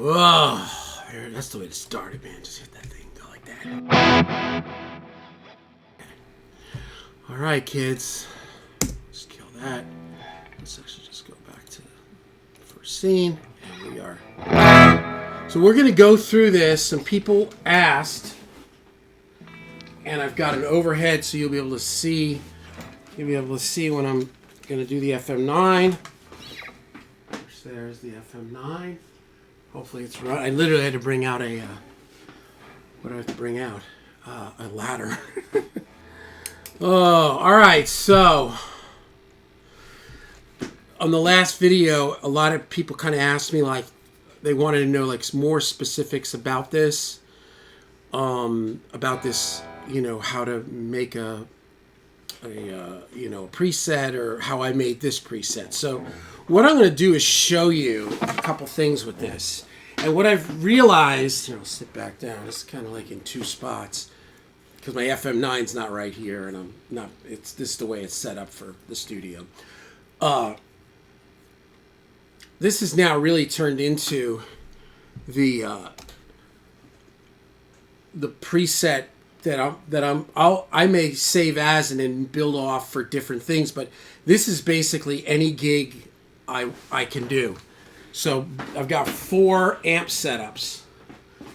Oh, that's the way to start it, man. Just hit that thing, go like that. All right, kids. Let's kill that. Let's actually just go back to the first scene. And we are. So we're going to go through this. Some people asked, and I've got an overhead so you'll be able to see. You'll be able to see when I'm going to do the FM9. There's the FM9. Hopefully it's right. I literally had to bring out a, what do I have to bring out? A ladder. Oh, all right. So, on the last video, a lot of people kind of asked me, like, they wanted to know, like, more specifics about this. About this, you know, how to make a preset, or how I made this preset. So what I'm going to do is show you a couple things with this. And what I've realized, sit back down. It's kind of like in two spots because my FM9's not right here, and I'm not. This is the way it's set up for the studio. This is now really turned into the preset that I may save as and then build off for different things, but this is basically any gig I can do. So I've got 4 amp setups.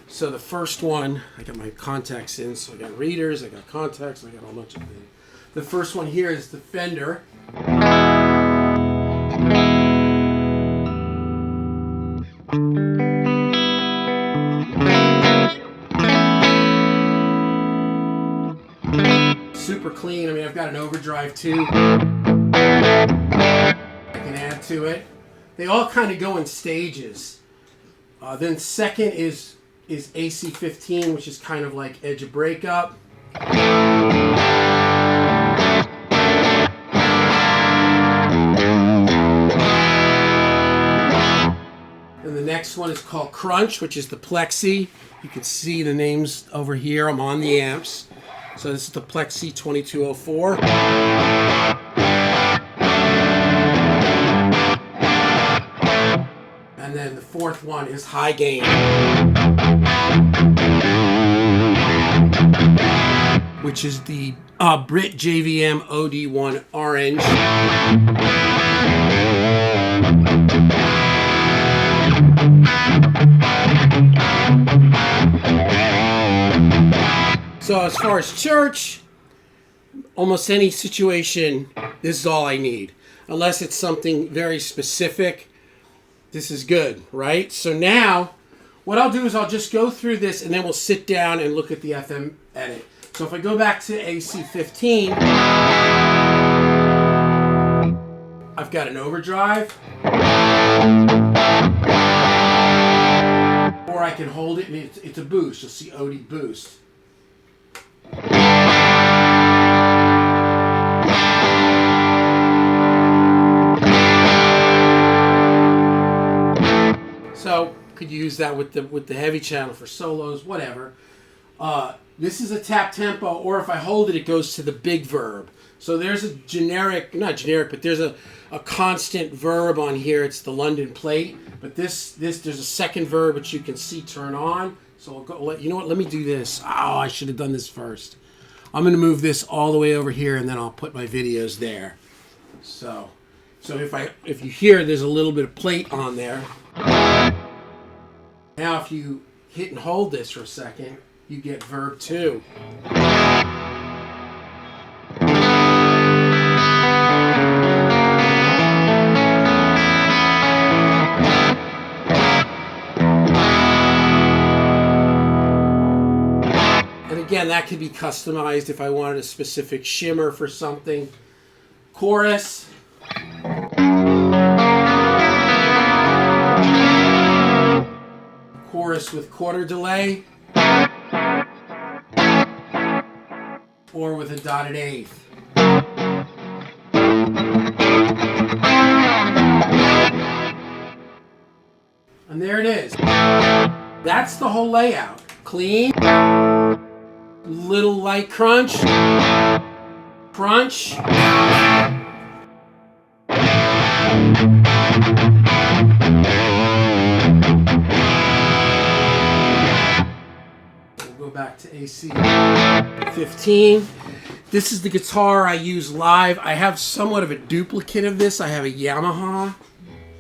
So the first one, I got my contacts in, so I got readers, I got contacts, I got a whole bunch of things. The first one here is the Fender. Super clean. I mean, I've got an overdrive too. I can add to it. They all kind of go in stages. Then second is AC15, which is kind of like Edge of Breakup. And the next one is called Crunch, which is the Plexi. You can see the names over here. I'm on the amps. So this is the Plexi 2204. And then the fourth one is High Gain, which is the Brit JVM OD1 Orange. So as far as church, almost any situation, this is all I need. Unless it's something very specific, this is good, right? So now, what I'll do is I'll just go through this and then we'll sit down and look at the FM edit. So if I go back to AC15, I've got an overdrive. Or I can hold it and it's a boost. You'll see OD boost. So could use that with the heavy channel for solos, whatever. This is a tap tempo, or if I hold it, it goes to the big verb. So there's a generic, not generic, but there's a constant verb on here. It's the London plate. But this there's a second verb which you can see turn on. So I'll go, you know what? Let me do this. Oh, I should have done this first. I'm going to move this all the way over here, and then I'll put my videos there. So if you hear, there's a little bit of plate on there. Now, if you hit and hold this for a second, you get verb 2. Again, that could be customized if I wanted a specific shimmer for something. Chorus. Chorus with quarter delay. Or with a dotted eighth. And there it is. That's the whole layout. Clean. Little light crunch. Crunch. AC 15. This is the guitar I use live. I have somewhat of a duplicate of this. I have a Yamaha.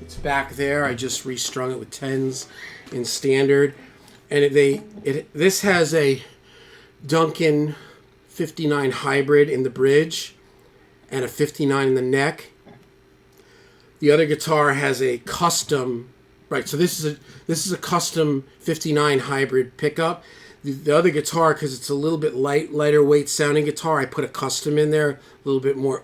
It's back there. I just restrung it with 10s in standard. And this has a Duncan 59 hybrid in the bridge and a 59 in the neck. The other guitar has a custom, right? So this is a custom 59 hybrid pickup. The other guitar, because it's a little bit lighter weight sounding guitar, I put a custom in there, a little bit more.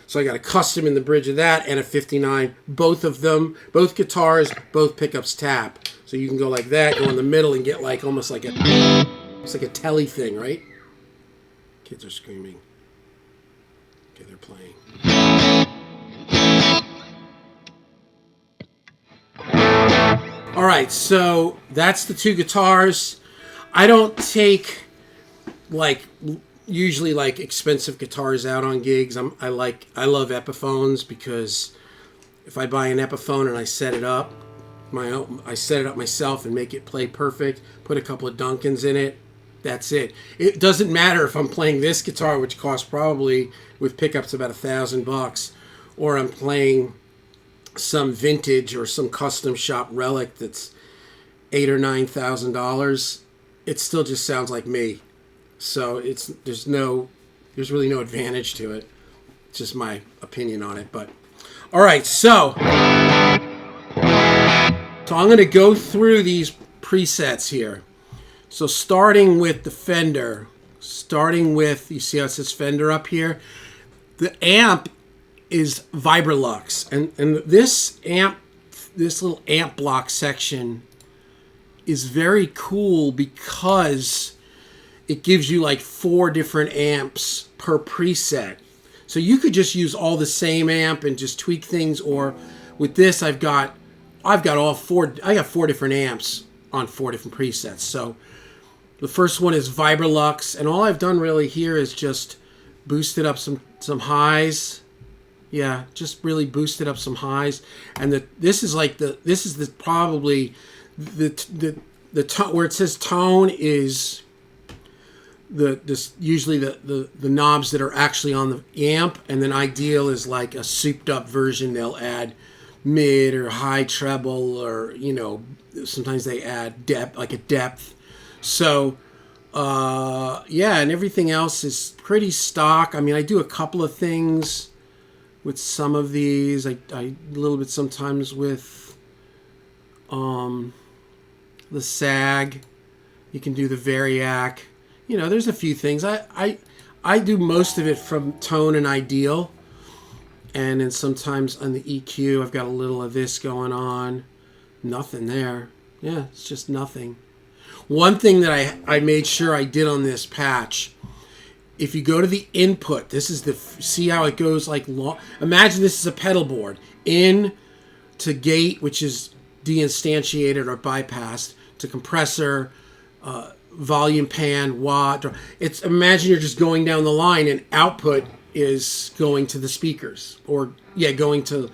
So I got a custom in the bridge of that and a 59. Both of them, both guitars, both pickups tap. So you can go like that, go in the middle, and get like almost like it's like a telly thing, right? Kids are screaming. Okay, they're playing. All right, so that's the two guitars. I don't take usually expensive guitars out on gigs. I love Epiphones because if I buy an Epiphone and I set it up, I set it up myself and make it play perfect. Put a couple of Duncans in it. That's it. It doesn't matter if I'm playing this guitar, which costs probably with pickups about $1,000, or I'm playing some vintage or some custom shop relic that's $8,000 or $9,000. It still just sounds like me. So there's really no advantage to it. It's just my opinion on it. But all right, so I'm going to go through these presets here. So starting with the Fender, you see how it says Fender up here? The amp is Vibrolux. And this little amp block section is very cool because it gives you like 4 different amps per preset. So you could just use all the same amp and just tweak things, or with this I've got 4 different amps on 4 different presets. So the first one is Vibrolux, and all I've done really here is just boosted up some highs. Yeah, just really boosted up some highs. And this is probably the tone where it says tone is usually the knobs that are actually on the amp, and then ideal is like a souped up version. They'll add mid or high treble, or sometimes they add depth. So and everything else is pretty stock. I mean, I do a couple of things with some of these. I a little bit sometimes with the SAG. You can do the Variac. There's a few things. I do most of it from tone and ideal. And then sometimes on the EQ, I've got a little of this going on. Nothing there. Yeah, it's just nothing. One thing that I made sure I did on this patch, if you go to the input, this is see how it goes like long. Imagine this is a pedal board. In to gate, which is deinstantiated or bypassed, to compressor, volume pan, watt. Imagine you're just going down the line, and output is going to the speakers, or going to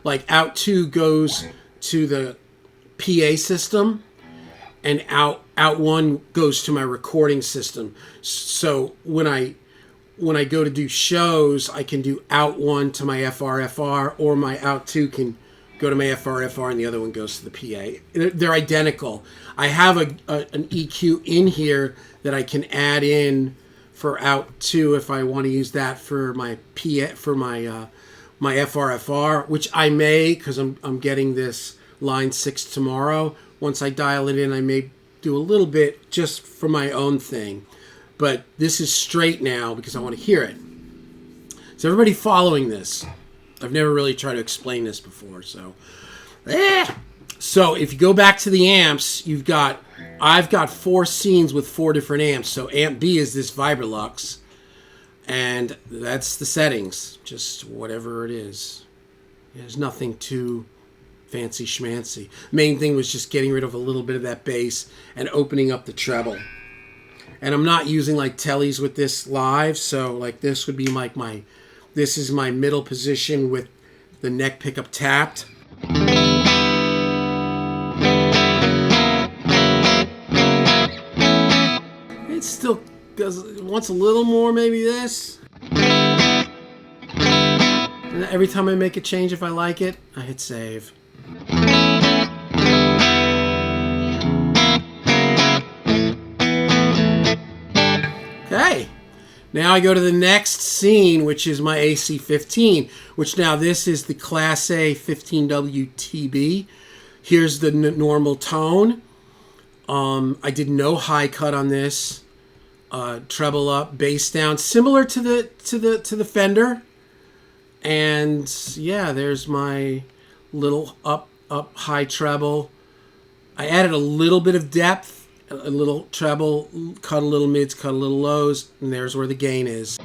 like out 2 goes to the PA system, and out 1 goes to my recording system. So when I go to do shows, I can do out 1 to my FR, or my out 2 can go to my FR, and the other one goes to the PA. They're identical. I have an EQ in here that I can add in for out 2 if I want to use that for my PA, for my FR, which I may, because I'm getting this line 6 tomorrow. Once I dial it in, I may do a little bit just for my own thing. But this is straight now because I want to hear it. Is everybody following this? I've never really tried to explain this before. So if you go back to the amps, I've got 4 scenes with 4 different amps. So amp B is this Vibrolux, and that's the settings, just whatever it is. There's nothing too fancy schmancy. Main thing was just getting rid of a little bit of that bass and opening up the treble. And I'm not using like tellies with this live, so like this would be like this is my middle position with the neck pickup tapped. It still wants a little more, maybe this. And every time I make a change, if I like it, I hit save. Okay. Now I go to the next scene, which is my AC-15, which now this is the Class A 15WTB. Here's the normal tone. I did no high cut on this. Treble up, bass down, similar to the Fender. And yeah, there's my little up high treble. I added a little bit of depth. A little treble, cut a little mids, cut a little lows, and there's where the gain is.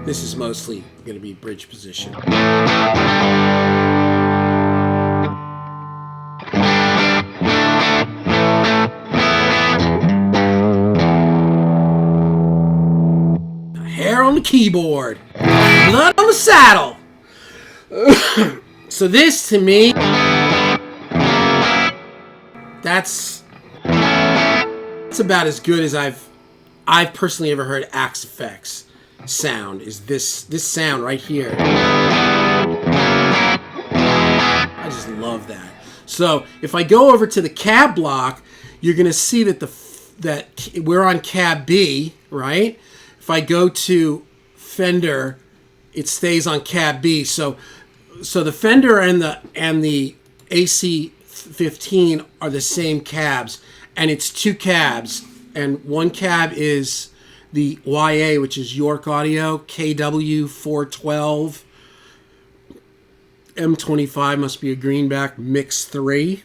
This is mostly going to be bridge position. Hair on the keyboard, blood on the saddle. So this, to me, that's about as good as I've personally ever heard Axe Effects sound. Is this sound right here? I just love that. So if I go over to the cab block, you're gonna see that that we're on cab B, right? If I go to Fender, it stays on cab B. So the Fender and the AC-15 are the same cabs, and it's two cabs, and one cab is the YA, which is York Audio KW412 M25, must be a greenback mix 3,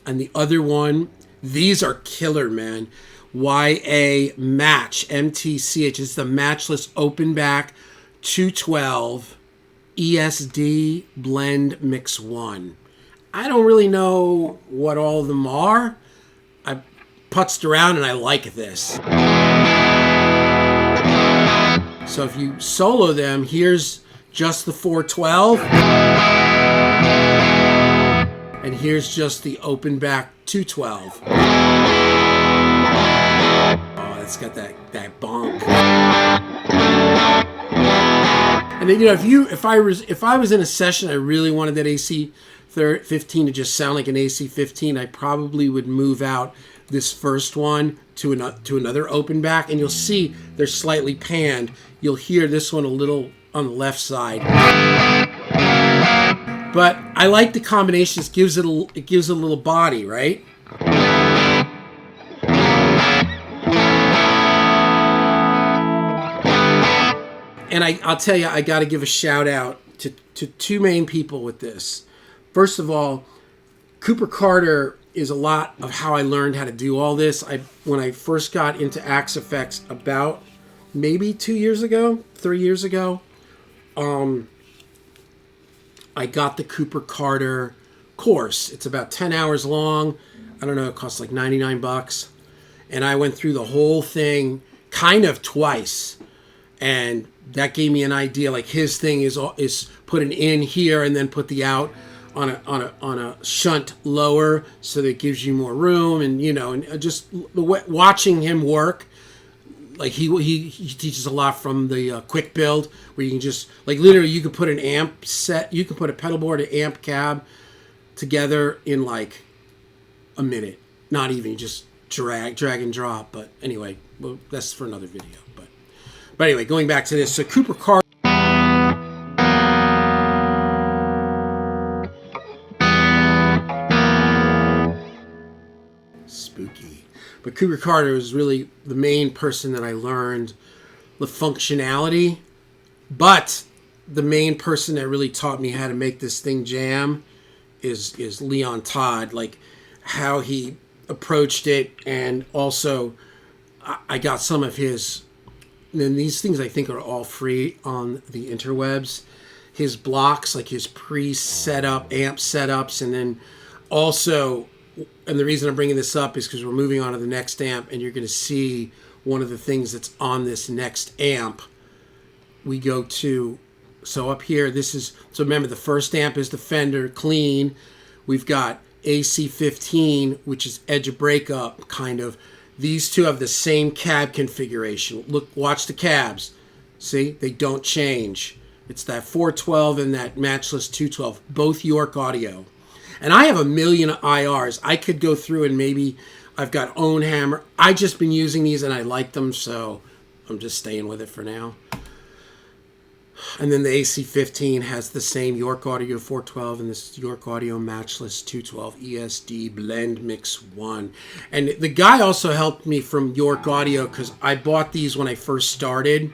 and the other one, these are killer, man. YA Match MTCH is the matchless open back 212 ESD blend mix 1. I don't really know what all of them are. I putzed around and I like this. So if you solo them, here's just the 412. And here's just the open back 212. Oh, it's got that bonk. And then, you know, if I was in a session, I really wanted that AC-15 to just sound like an AC-15, I probably would move out this first one to another open back, and you'll see they're slightly panned. You'll hear this one a little on the left side. But I like the combination. It gives it a little body, right? And I'll tell you, I got to give a shout out to two main people with this. First of all, Cooper Carter is a lot of how I learned how to do all this. When I first got into Axe Effects about maybe 3 years ago, I got the Cooper Carter course. It's about 10 hours long. I don't know, it costs like $99. And I went through the whole thing kind of twice. And that gave me an idea. Like, his thing is put an in here and then put the out on a shunt lower, so that it gives you more room. And you know, and just watching him work, like he teaches a lot from the quick build, where you can just, like, literally you could put an amp set, you can put a pedal board, an amp cab together in like a minute. Not even, you just drag and drop. But anyway, well, that's for another video. But anyway, going back to this, so Cooper Carter. Spooky. But Cooper Carter was really the main person that I learned the functionality. But the main person that really taught me how to make this thing jam is Leon Todd. Like, how he approached it, and also I got some of his. And these things I think are all free on the interwebs. His blocks, like his pre-set up amp setups, and then also, and the reason I'm bringing this up is because we're moving on to the next amp, and you're going to see one of the things that's on this next amp. We go to, so up here, this is, so remember the first amp is the Fender clean. We've got AC-15, which is edge of breakup kind of. These two have the same cab configuration. Look, watch the cabs. See, they don't change. It's that 412 and that matchless 212, both York Audio. And I have a million IRs. I could go through and maybe I've got Own Hammer. I've just been using these and I like them, so I'm just staying with it for now. And then the AC-15 has the same York Audio 412 and this York Audio Matchless 212 ESD Blend Mix 1. And the guy also helped me from York Audio because I bought these when I first started.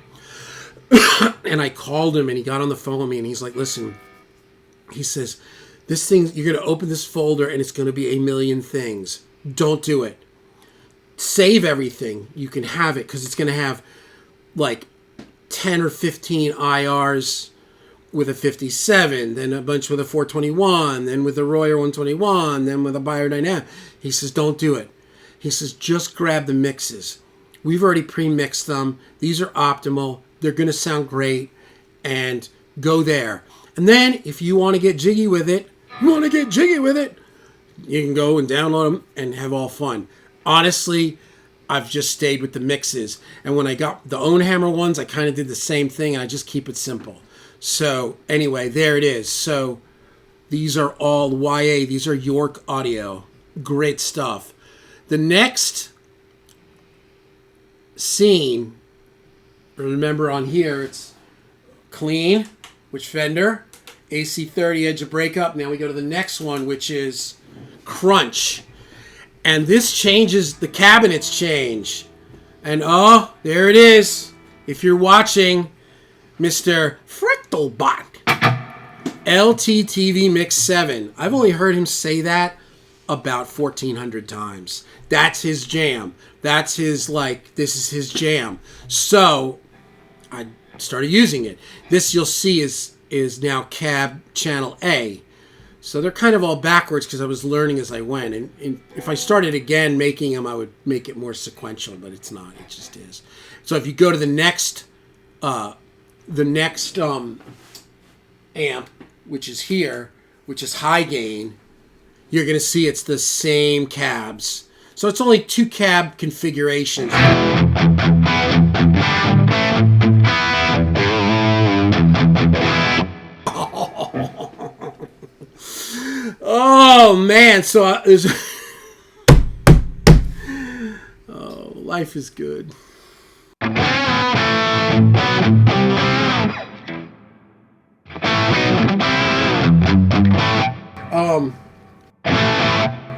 And I called him and he got on the phone with me and he's like, listen, he says, this thing, you're going to open this folder and it's going to be a million things. Don't do it. Save everything. You can have it because it's going to have like 10 or 15 IRs with a 57, then a bunch with a 421, then with a Royer 121, then with a Beyerdynamic. He says, don't do it. He says, just grab the mixes. We've already pre-mixed them. These are optimal. They're going to sound great. And go there. And then if you want to get jiggy with it, you can go and download them and have all fun. Honestly, I've just stayed with the mixes. And when I got the Own Hammer ones, I kind of did the same thing. And I just keep it simple. So anyway, there it is. So these are all YA. These are York Audio. Great stuff. The next scene, remember on here, it's clean, which Fender, AC30 Edge of Breakup. Now we go to the next one, which is crunch. And this changes, the cabinets change. And oh, there it is. If you're watching, Mr. Fractalbot. LTTV Mix 7. I've only heard him say that about 1,400 times. That's his jam. That's his, like, this is his jam. So I started using it. This you'll see is now cab channel A. So they're kind of all backwards because I was learning as I went. And if I started again making them, I would make it more sequential, but it's not. It just is. So if you go to the next amp, which is here, which is high gain, you're going to see it's the same cabs. So it's only 2 cab configurations. Oh man, so oh, life is good.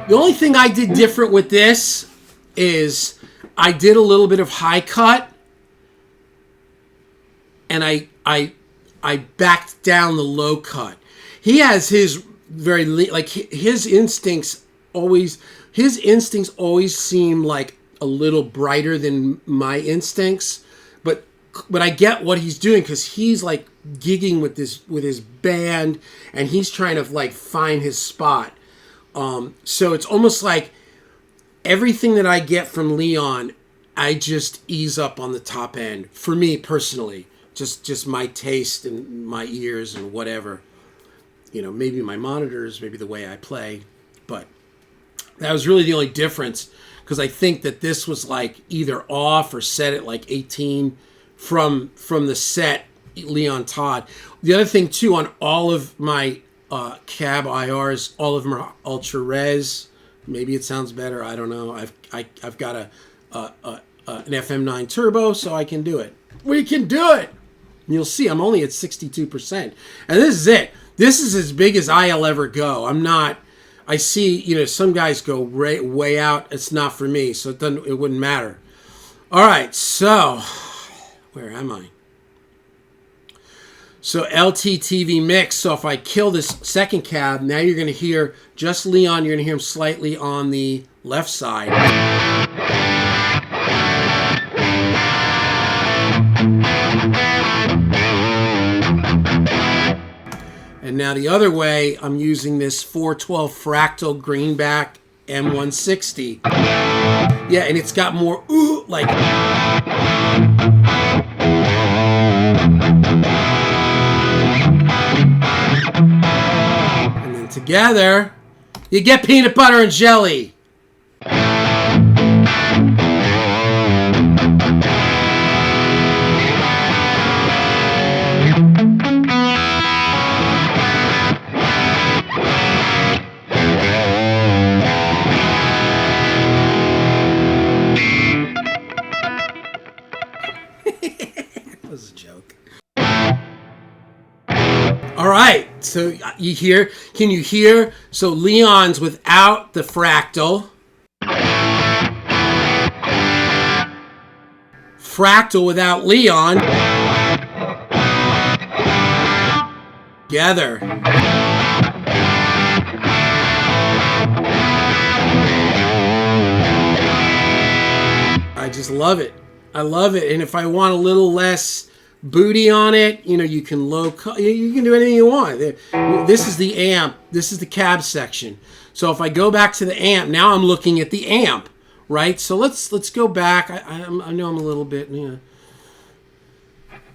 The only thing I did different with this is I did a little bit of high cut, and I backed down the low cut. He has his his instincts always seem like a little brighter than my instincts, but I get what he's doing because he's like gigging with his band and he's trying to like find his spot. So it's almost like everything that I get from Leon, I just ease up on the top end for me personally, just my taste and my ears and whatever. You know, maybe my monitors, maybe the way I play. But that was really the only difference because I think that this was like either off or set at like 18 from the set Leon Todd. The other thing too, on all of my cab IRs, all of them are ultra res. Maybe it sounds better. I don't know. I've got an FM9 turbo, so I can do it. We can do it. And you'll see I'm only at 62%. And this is it. This is as big as I'll ever go. I'm not. I see, some guys go way out. It's not for me, so it wouldn't matter. All right, so where am I? So LTTV mix. So if I kill this second cab, now you're going to hear just Leon. You're going to hear him slightly on the left side. And now the other way, I'm using this 412 Fractal Greenback M160. Yeah, and it's got more like. And then together, you get peanut butter and jelly. All right. So you hear? Can you hear? So Leon's without the fractal. Fractal without Leon. Together. I just love it. I love it. And if I want a little less booty on it, you know, you can you can do anything you want. This is the amp. This is the cab section. So if I go back to the amp, now I'm looking at the amp, right? So let's go back. I know I'm a little bit, you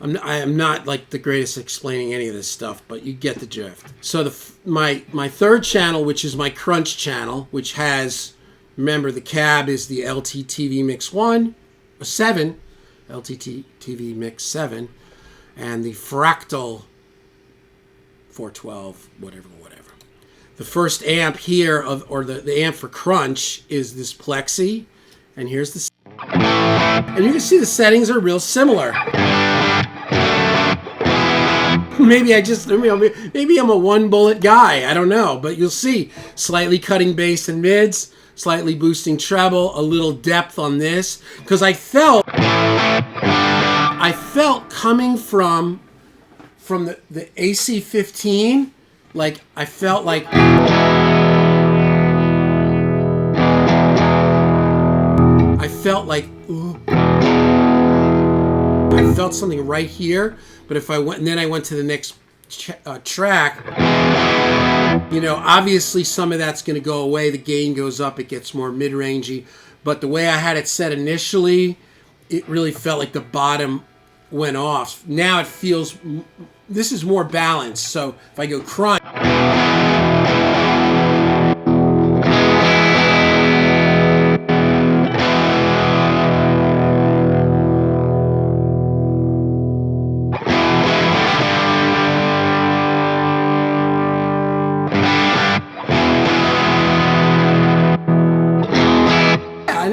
know, I am not like the greatest at explaining any of this stuff, but you get the drift. So my third channel, which is my crunch channel, which has, remember, the cab is the LTTV Mix 1, 7, LTTV Mix 7, and the Fractal 412, whatever. The first amp here, or the amp for crunch, is this Plexi, and here's the, and you can see the settings are real similar. Maybe I'm a one bullet guy. I don't know, but you'll see slightly cutting bass and mids, slightly boosting treble, a little depth on this, because I felt coming from the AC-15, like I felt like ooh, I felt something right here. But if I went, and then I went to the next track, you know, obviously some of that's going to go away. The gain goes up, it gets more mid-rangey. But the way I had it set initially, it really felt like the bottom went off. Now it feels, this is more balanced. So if I go crunch,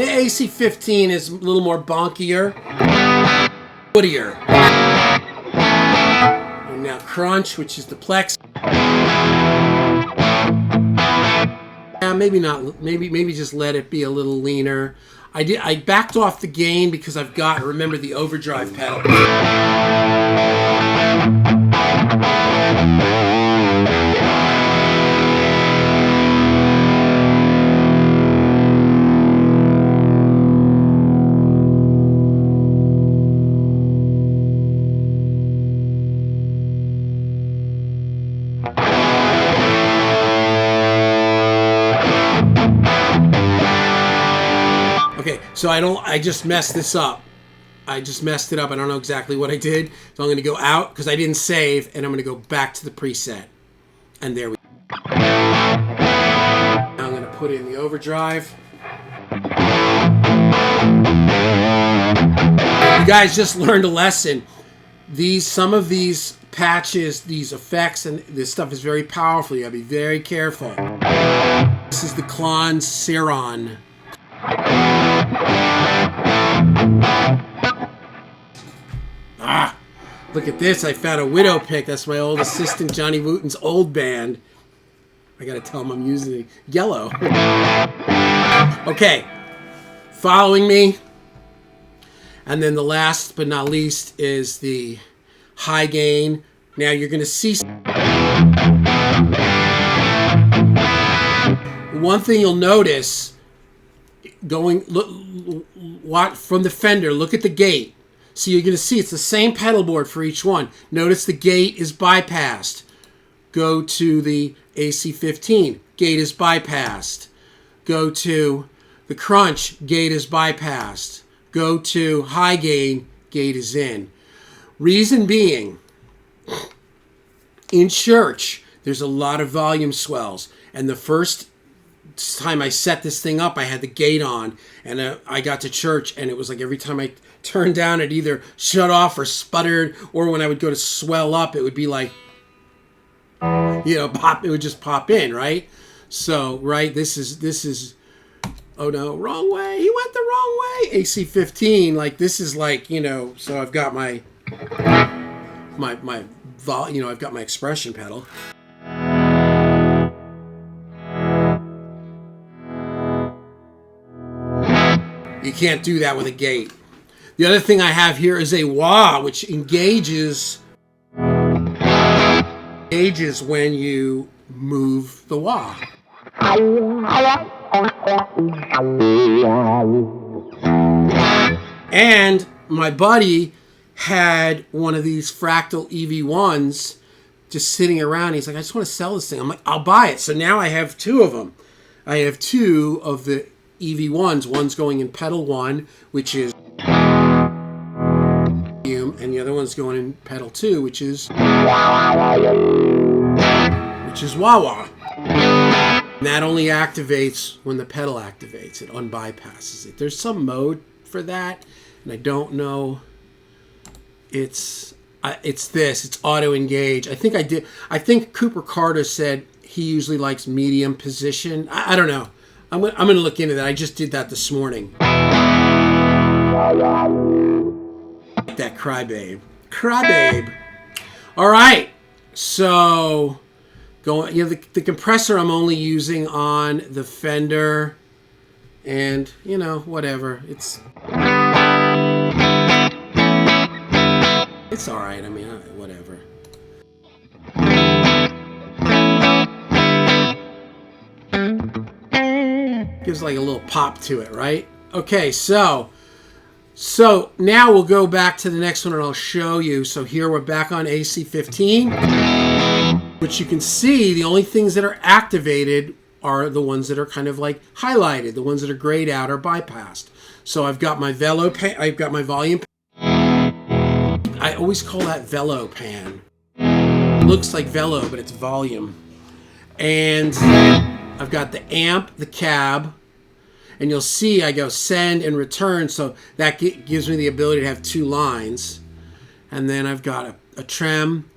AC-15 is a little more bonkier, woodier. And now crunch, which is the Plex. Yeah, maybe not. Maybe just let it be a little leaner. I backed off the gain because I've got, remember, the overdrive pedal. So I just messed this up. I just messed it up. I don't know exactly what I did. So I'm going to go out because I didn't save, and I'm going to go back to the preset. And there we go. Now I'm going to put in the overdrive. You guys just learned a lesson. Some of these patches, these effects, and this stuff is very powerful. You got to be very careful. This is the Klon Seron. Look at this. I found a Widow pick. That's my old assistant, Johnny Wooten's old band. I gotta tell him I'm using yellow. Okay. Following me. And then the last but not least is the high gain. Now you're gonna see one thing you'll notice look from the Fender, look at the gate. So you're going to see it's the same pedal board for each one. Notice the gate is bypassed. Go to the AC-15, gate is bypassed. Go to the crunch, gate is bypassed. Go to high gain, gate is in. Reason being, in church, there's a lot of volume swells. And the first time I set this thing up, I had the gate on, and I got to church, and it was like every time I turned down, it either shut off or sputtered, or when I would go to swell up, it would be like, you know, pop. It would just pop in, right? So, right, this is. Oh no, wrong way. He went the wrong way. AC-15, like this is like, you know. So I've got my I've got my expression pedal. You can't do that with a gate. The other thing I have here is a wah, which engages when you move the wah. And my buddy had one of these Fractal EV1s just sitting around. He's like, I just want to sell this thing. I'm like, I'll buy it. So now I have two of them. I have two of the EV1s. One's going in pedal 1, which is, and the other one's going in pedal 2, which is wah-wah. And that only activates when the pedal activates. It unbypasses it. There's some mode for that, and I don't know. It's auto engage. I think Cooper Carter said he usually likes medium position. I don't know. I'm gonna look into that. I just did that this morning. That crybabe. All right. So the compressor I'm only using on the Fender, and whatever. It's all right. I mean, whatever. Gives like a little pop to it, right? Okay, so now we'll go back to the next one and I'll show you. So here we're back on AC15, which you can see the only things that are activated are the ones that are kind of like highlighted. The ones that are grayed out are bypassed. So I've got my volume pan. I always call that velo pan. It looks like velo, but it's volume. And I've got the amp, the cab, and you'll see I go send and return, so that gives me the ability to have two lines. And then I've got a trem,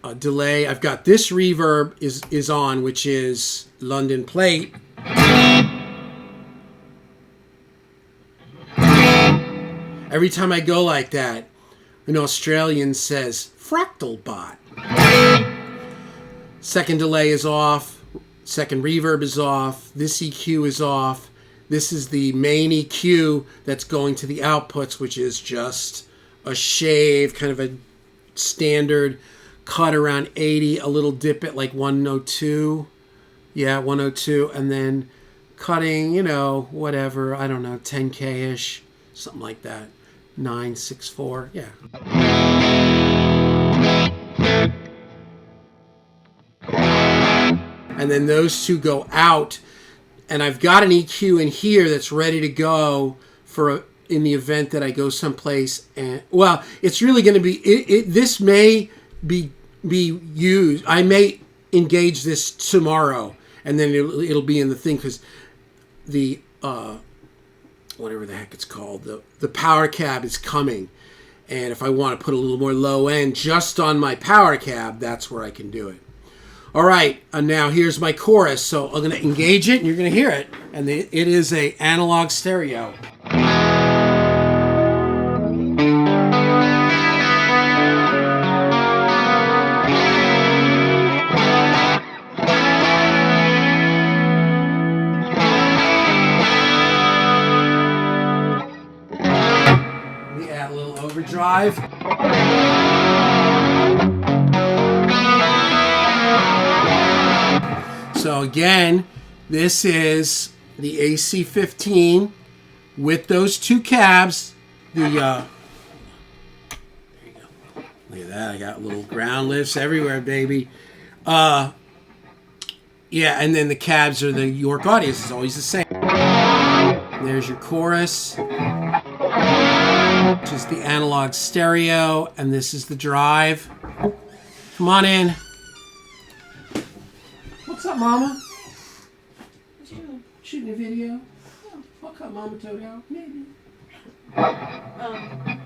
a delay. I've got this reverb is on, which is London Plate. Every time I go like that, an Australian says, Fractal Bot. Second delay is off. Second reverb is off. This EQ is off. This is the main EQ that's going to the outputs, which is just a shave, kind of a standard cut around 80, a little dip at like 102. Yeah, 102. And then cutting, whatever, I don't know, 10K-ish, something like that. 964, yeah. And then those two go out, and I've got an EQ in here that's ready to go in the event that I go someplace. And it's really going to be this may be used. I may engage this tomorrow, and then it'll be in the thing because the whatever the heck it's called, the power cab is coming, and if I want to put a little more low end just on my power cab, that's where I can do it. All right, and now here's my chorus. So I'm going to engage it, and you're going to hear it. And it is a analog stereo. Let me add a little overdrive. So again, this is the AC15 with those two cabs. There you go. Look at that. I got little ground lifts everywhere, baby. Yeah, and then the cabs are the York Audios. It's always the same. There's your chorus, which is the analog stereo, and this is the drive. Come on in. What's up, Mama? What you doing? Shooting a video? Oh, I'll cut Mama Toad out. Maybe.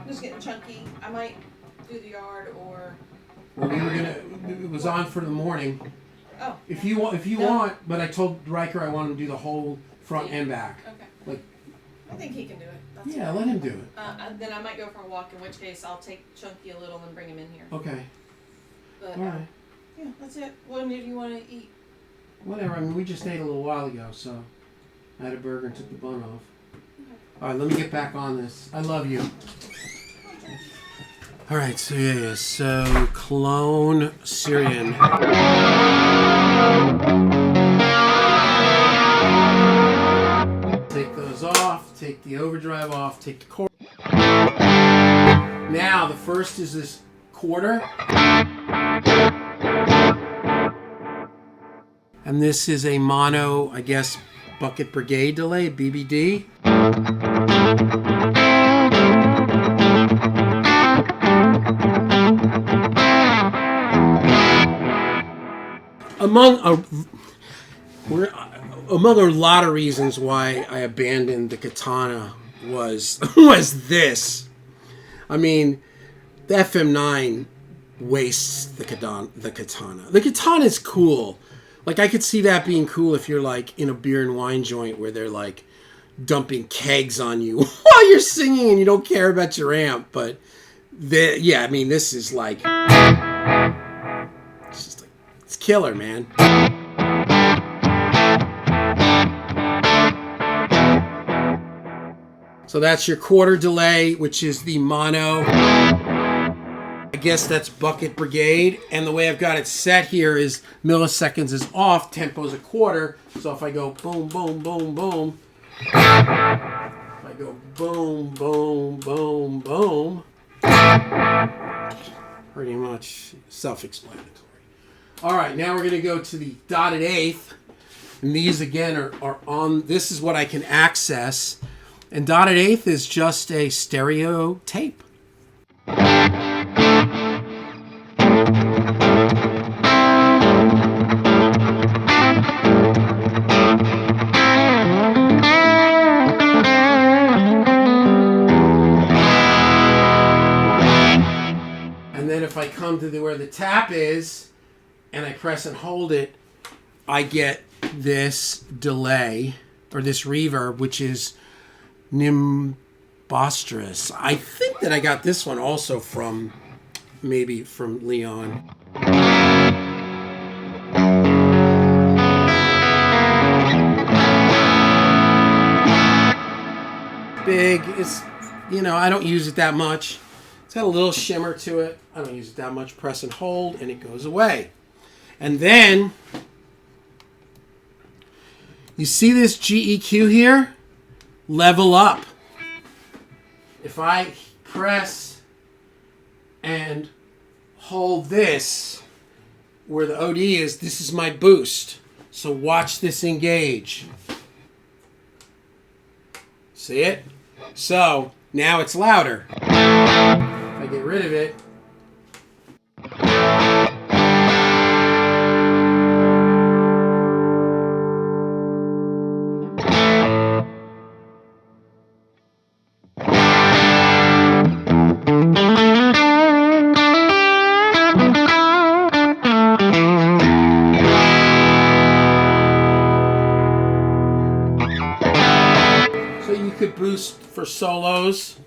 Just getting chunky. I might do the yard or. Well, we were gonna. It was on for the morning. Oh. If you want, but I told Riker I want him to do the whole front and back. Okay. Like. I think he can do it. That's Yeah, let him do it. Then I might go for a walk. In which case, I'll take Chunky a little and bring him in here. Okay. But All right. yeah, that's it. What did you want to eat? Whatever. I mean, we just ate a little while ago, so I had a burger and took the bun off. All right, let me get back on this. I love you. All right, so yeah. So clone Syrian. Take those off. Take the overdrive off. Take the core. Now the first is this quarter. And this is a mono, I guess, bucket brigade delay, BBD. Among a lot of reasons why I abandoned the katana was this. I mean, the FM9 wastes the katana. The katana is cool. Like, I could see that being cool if you're, like, in a beer and wine joint where they're, like, dumping kegs on you while you're singing and you don't care about your amp. But, I mean, this is, like... It's just, like... It's killer, man. So that's your quarter delay, which is the mono... I guess that's bucket brigade, and the way I've got it set here is milliseconds is off, tempo's a quarter. So if I go boom, boom, boom, boom, if I go boom, boom, boom, boom, pretty much self-explanatory. All right, now we're gonna go to the dotted eighth, and these again are on. This is what I can access, and dotted eighth is just a stereo tape. If I come to where the tap is and I press and hold it, I get this delay or this reverb, which is Nimbostrous. I think that I got this one also from Leon. Big. It's, I don't use it that much. It's got a little shimmer to it. I don't use it that much. Press and hold, and it goes away. And then, you see this GEQ here? Level up. If I press and hold this, where the OD is, this is my boost. So watch this engage. See it? So, now it's louder. If I get rid of it, so you could boost for solos.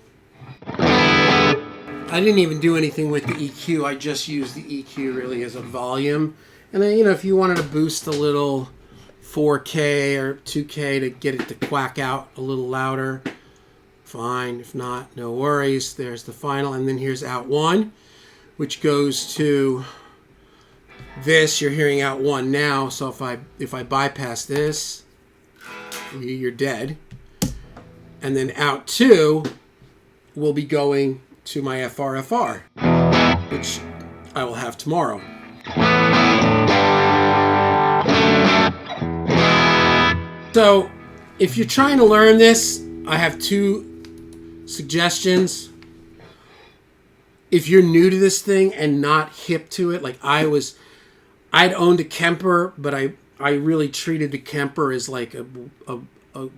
I didn't even do anything with the EQ. I just used the EQ really as a volume. And then, if you wanted to boost a little 4K or 2K to get it to quack out a little louder, fine. If not, no worries. There's the final. And then here's out one, which goes to this. You're hearing out one now. So if I bypass this, you're dead. And then out two will be going to my FRFR, which I will have tomorrow. So, if you're trying to learn this, I have two suggestions. If you're new to this thing and not hip to it, like I'd owned a Kemper, but I really treated the Kemper as like a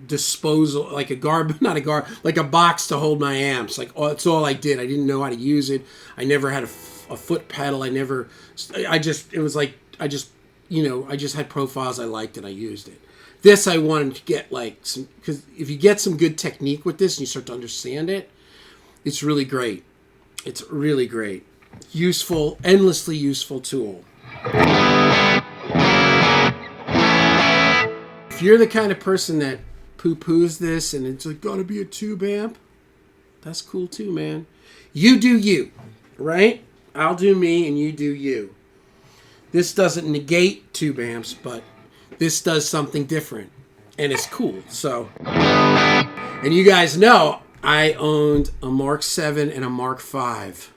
disposal, like like a box to hold my amps. Like, that's all I did. I didn't know how to use it. I never had a foot pedal. I just had profiles I liked and I used it. This I wanted to get because if you get some good technique with this and you start to understand it, it's really great. It's really great. useful, endlessly useful tool. If you're the kind of person that poo-poos this and it's like gotta be a tube amp, that's cool too, man. You do you, right? I'll do me and you do you. This doesn't negate tube amps, but this does something different, and it's cool. So, and you guys know I owned a Mark 7 and a Mark 5,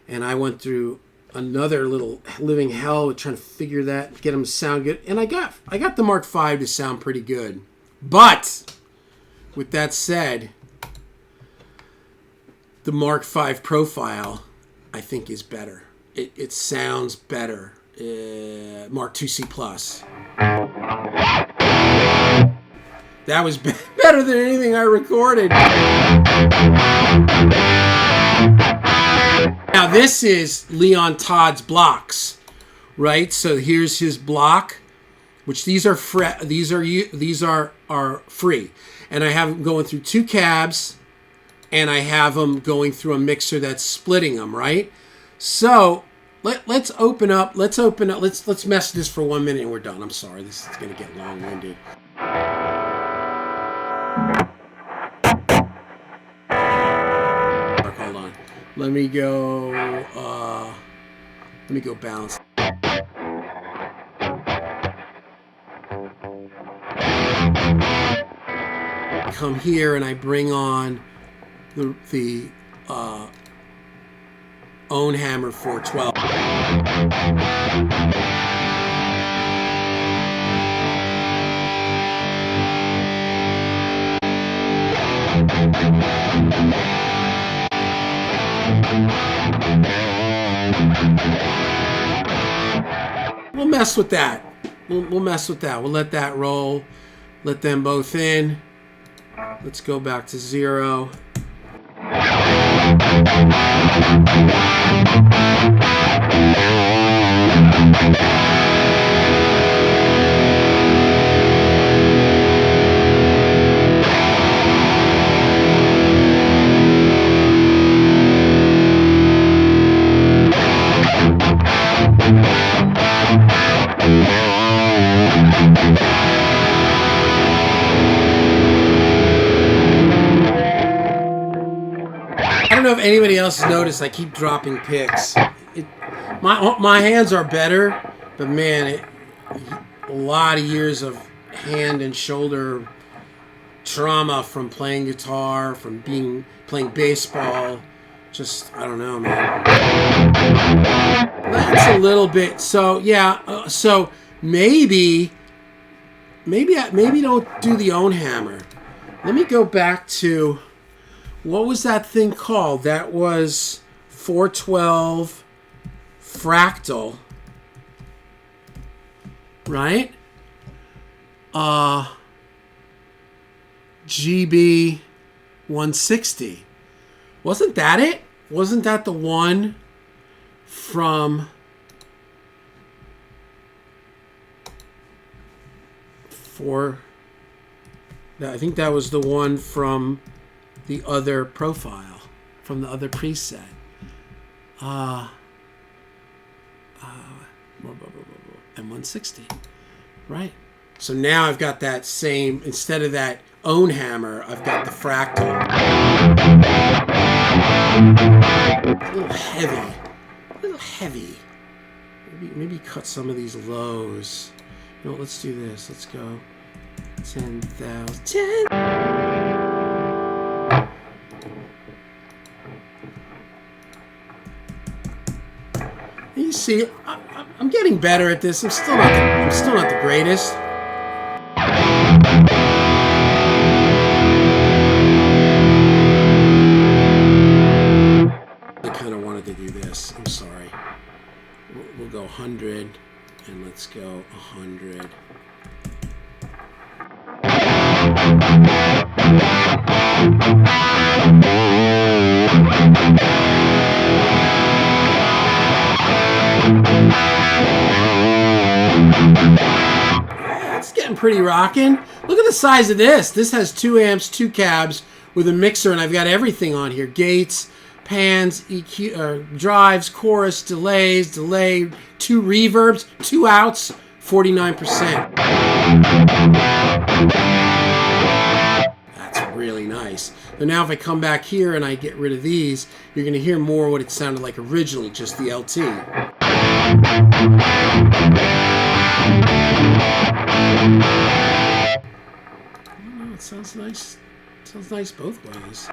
and I went through another little living hell with trying to figure that, get them to sound good, and I got the Mark 5 to sound pretty good. But with that said, the Mark 5 profile, I think, is better. It sounds better. Mark 2C Plus. That was better than anything I recorded. Now this is Leon Todd's blocks, right? So here's his block, which these are free, and I have them going through 2 cabs, and I have them going through a mixer that's splitting them, right? So let's open up. Let's mess this for 1 minute and we're done. I'm sorry, this is gonna get long-winded. Hold on. Let me go balance. Come here and I bring on the Own Hammer 412. We'll mess with that. We'll mess with that. We'll let that roll. Let them both in. Let's go back to 0. I don't know if anybody else has noticed, I keep dropping picks. My hands are better, but man, a lot of years of hand and shoulder trauma from playing guitar, from playing baseball. Just, I don't know, man. That's a little bit. So yeah. So maybe don't do the Own Hammer. Let me go back to, what was that thing called? That was 412 Fractal, right? GB 160. Wasn't that it? Wasn't that the one from I think that was the one from the other profile, from the other preset. M160, right? So now I've got that same, instead of that Own Hammer, I've got the Fractal. A little heavy. Maybe cut some of these lows. You know, let's do this. Let's go 10,000. You see, I'm getting better at this. I'm still not the greatest. I kind of wanted to do this. I'm sorry. We'll go 100, and let's go 100. It's getting pretty rocking. Look at the size of this. This has 2 amps, 2 cabs with a mixer, and I've got everything on here. Gates, pans, EQ, drives, chorus, delays, delay, 2 reverbs, 2 outs, 49%. That's really nice. So now if I come back here and I get rid of these, you're going to hear more what it sounded like originally, just the LT. Oh, it sounds nice. It sounds nice both ways.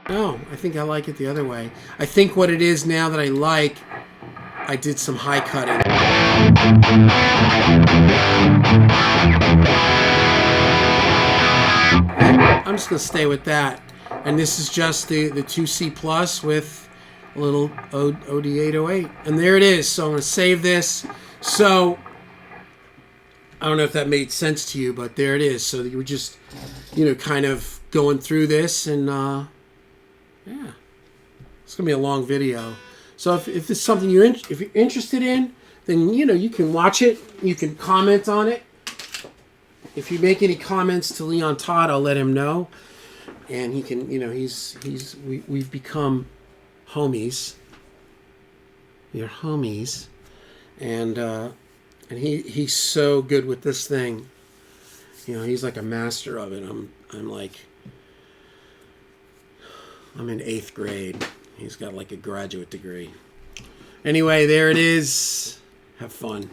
No, I think I like it the other way. I think what it is now that I like, I did some high cutting. I'm just going to stay with that. And this is just the 2C Plus with a little OD808. And there it is. So I'm going to save this. So I don't know if that made sense to you, but there it is. So you were just, kind of going through this, and yeah, it's gonna be a long video. So if it's something if you're interested in, then you can watch it. You can comment on it. If you make any comments to Leon Todd, I'll let him know, and he can. We've become homies. We are homies, and he's so good with this thing. He's like a master of it. I'm in 8th grade. He's got like a graduate degree. Anyway, there it is. Have fun.